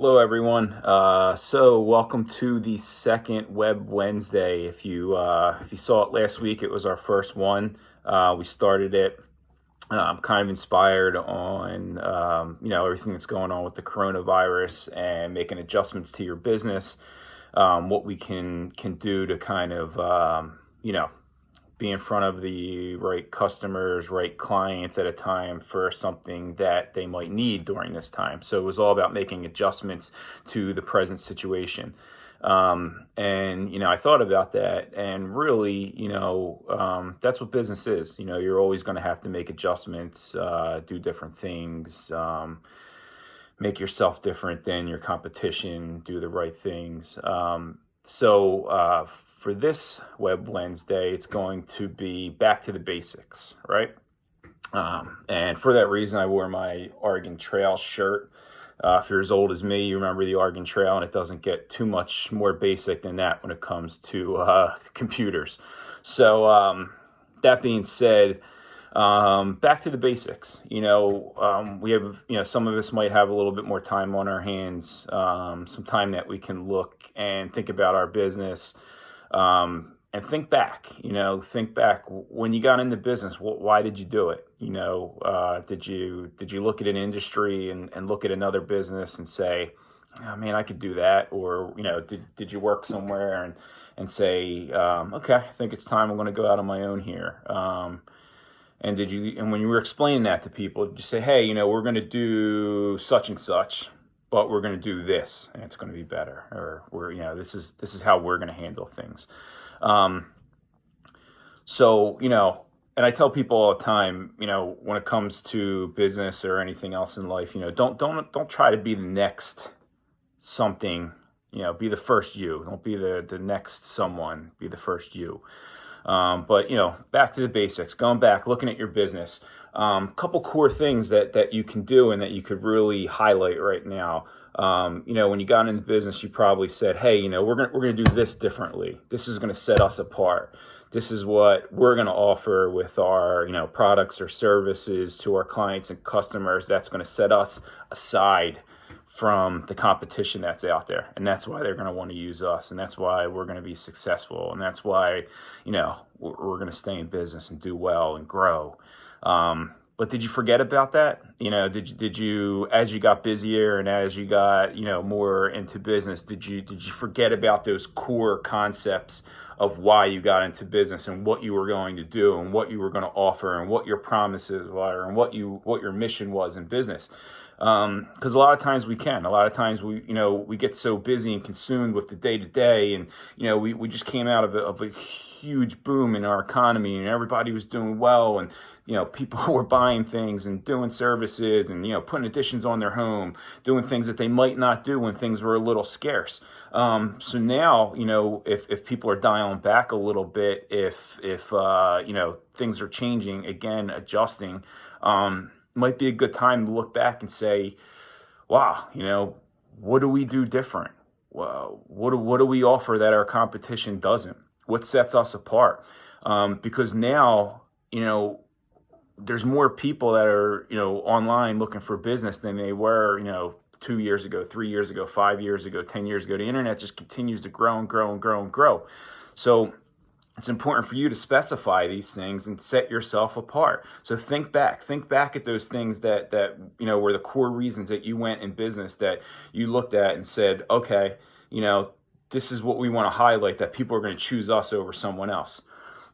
Hello, everyone. So welcome to the second Web Wednesday. If you saw it last week, it was our first one. We started it kind of inspired on everything that's going on with the coronavirus and making adjustments to your business. What we can do to kind of be in front of the right customers, right clients at a time for something that they might need during this time. So it was all about making adjustments to the present situation. I thought about that, and really, that's what business is. You're always going to have to make adjustments, do different things, make yourself different than your competition, do the right things. For this Web Wednesday, it's going to be back to the basics, right? And for that reason, I wore my Oregon Trail shirt. If you're as old as me, you remember the Oregon Trail, and it doesn't get too much more basic than that when it comes to computers. So that being said, back to the basics. We have, some of us might have a little bit more time on our hands, some time that we can look and think about our business. And think back, think back when you got into business. Why did you do it? Did you look at an industry and look at another business and say, oh man, I could do that? Or, did you work somewhere and say, okay, I think it's time. I'm going to go out on my own here. And when you were explaining that to people, did you say, hey, we're going to do such and such, but we're going to do this, and it's going to be better, or this is how we're going to handle things. And I tell people all the time, when it comes to business or anything else in life, don't try to be the next something. Be the first you. Don't be the next someone. Be the first you. But back to the basics. Going back, looking at your business. Couple core things that you can do and that you could really highlight right now. When you got into business, you probably said, hey, we're gonna do this differently. This is gonna set us apart. This is what we're gonna offer with our products or services to our clients and customers. That's gonna set us aside from the competition that's out there, and that's why they're going to want to use us, and that's why we're going to be successful, and that's why we're going to stay in business and do well and grow. But did you forget about that? Did you as you got busier and as you got more into business, did you forget about those core concepts of why you got into business and what you were going to do and what you were going to offer and what your promises were and what your mission was in business? Because a lot of times we get so busy and consumed with the day to day, and we just came out of a huge boom in our economy, and everybody was doing well, and people were buying things and doing services and putting additions on their home, doing things that they might not do when things were a little scarce. So now if people are dialing back a little bit, if things are changing again, adjusting. Might be a good time to look back and say, wow, what do we do different? Well, what do we offer that our competition doesn't? What sets us apart? Because now, there's more people that are, online looking for business than they were, 2 years ago, 3 years ago, 5 years ago, 10 years ago. The internet just continues to grow and grow and grow and grow. So it's important for you to specify these things and set yourself apart. So think back at those things that were the core reasons that you went in business, that you looked at and said, okay, this is what we want to highlight, that people are going to choose us over someone else.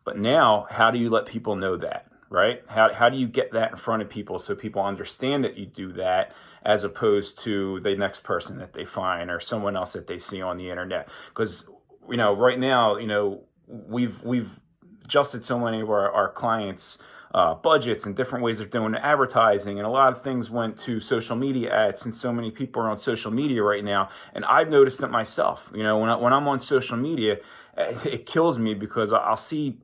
But now, how do you let people know that, right? How do you get that in front of people so people understand that you do that, as opposed to the next person that they find or someone else that they see on the internet? Because right now, we've adjusted so many of our clients' budgets and different ways of doing advertising, and a lot of things went to social media ads, and so many people are on social media right now. And I've noticed it myself. When I'm on social media, it kills me because I'll see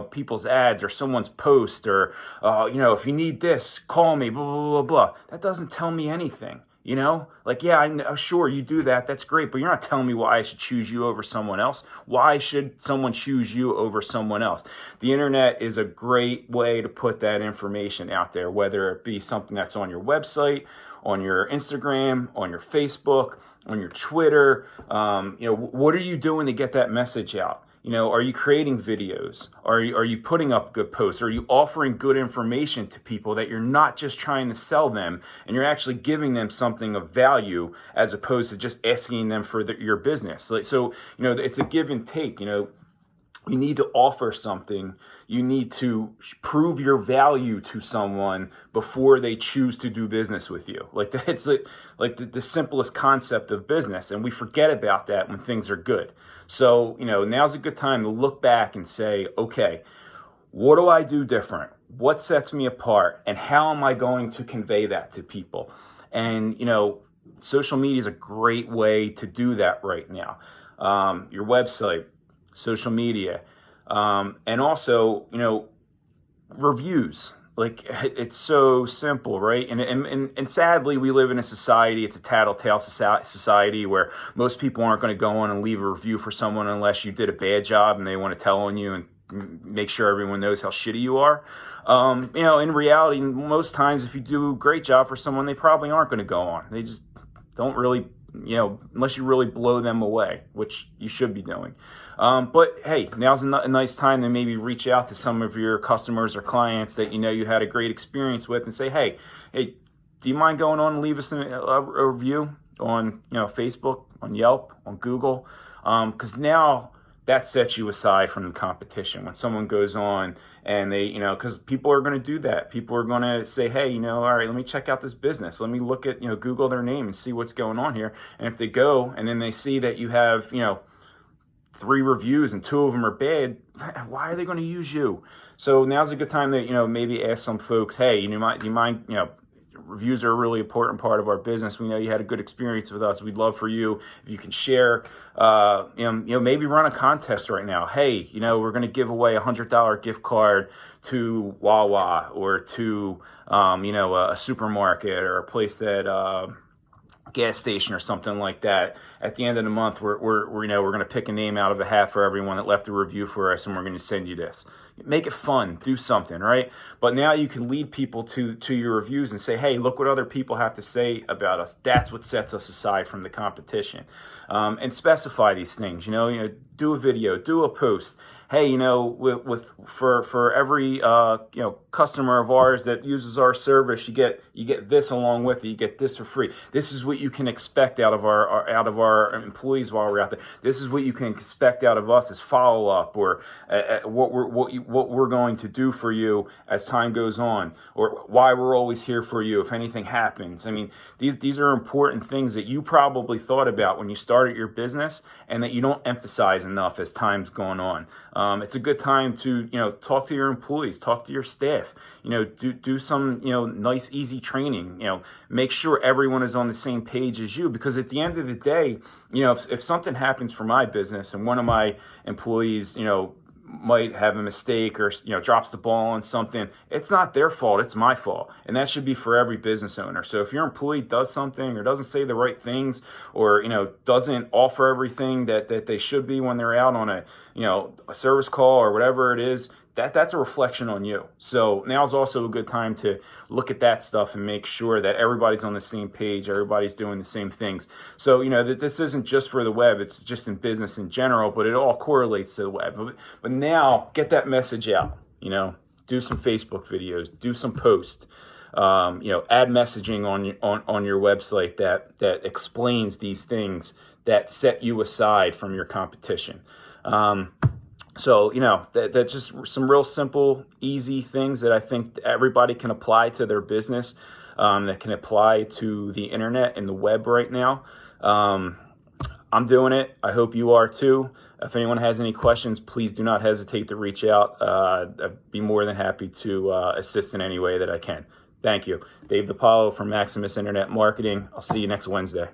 people's ads or someone's post, or if you need this, call me, blah blah blah blah. That doesn't tell me anything. You know, like, yeah, I know, sure, you do that. That's great. But you're not telling me why I should choose you over someone else. Why should someone choose you over someone else? The internet is a great way to put that information out there, whether it be something that's on your website, on your Instagram, on your Facebook, on your Twitter. What are you doing to get that message out? Are you creating videos? Are you putting up good posts? Are you offering good information to people that you're not just trying to sell them and you're actually giving them something of value as opposed to just asking them for your business? So, it's a give and take. You need to offer something. You need to prove your value to someone before they choose to do business with you. It's like the simplest concept of business, and we forget about that when things are good. So, now's a good time to look back and say, okay, what do I do different? What sets me apart? And how am I going to convey that to people? And, social media is a great way to do that right now. Your website, social media, and also, reviews. Like, it's so simple, right? And sadly, we live in a society, it's a tattletale society where most people aren't going to go on and leave a review for someone unless you did a bad job and they want to tell on you and make sure everyone knows how shitty you are. In reality, most times if you do a great job for someone, they probably aren't going to go on. They just don't really, unless you really blow them away, which you should be doing. But hey, now's a nice time to maybe reach out to some of your customers or clients that you had a great experience with and say, hey, do you mind going on and leave us a review on Facebook, on Yelp, on Google? Because now that sets you aside from the competition. When someone goes on and they, because people are going to do that. People are going to say, hey, all right, let me check out this business. Let me look at, Google their name and see what's going on here. And if they go and then they see that you have, 3 reviews and 2 of them are bad, why are they going to use you? So now's a good time to, maybe ask some folks, hey, do you mind, reviews are a really important part of our business. We know you had a good experience with us. We'd love for you if you can share, maybe run a contest right now. Hey, we're going to give away $100 gift card to Wawa or to, a supermarket or a place that, gas station or something like that. At the end of the month, we're going to pick a name out of a hat for everyone that left a review for us, and we're going to send you this. Make it fun, do something, right? But now you can lead people to your reviews and say, hey, look what other people have to say about us. That's what sets us aside from the competition. And specify these things. Do a video, do a post. Hey, for every customer of ours that uses our service, you get this along with it. You get this for free. This is what you can expect out of our employees while we're out there. This is what you can expect out of us as follow up, or what we're going to do for you as time goes on, or why we're always here for you if anything happens. I mean, these are important things that you probably thought about when you started your business, and that you don't emphasize enough as time's going on. It's a good time to, talk to your employees, talk to your staff, do some, nice, easy training, make sure everyone is on the same page as you, because at the end of the day, if something happens for my business and one of my employees, might have a mistake or, drops the ball on something, it's not their fault, it's my fault. And that should be for every business owner. So if your employee does something or doesn't say the right things, or, doesn't offer everything that they should be when they're out on a service call or whatever it is, that's a reflection on you. So now's also a good time to look at that stuff and make sure that everybody's on the same page, everybody's doing the same things. So, that this isn't just for the web, it's just in business in general, but it all correlates to the web. But now get that message out, do some Facebook videos, do some posts, add messaging on your website that explains these things that set you aside from your competition. So, that's just some real simple, easy things that I think everybody can apply to their business, that can apply to the internet and the web right now. I'm doing it. I hope you are too. If anyone has any questions, please do not hesitate to reach out. I'd be more than happy to assist in any way that I can. Thank you. Dave DiPaolo from Maximus Internet Marketing. I'll see you next Wednesday.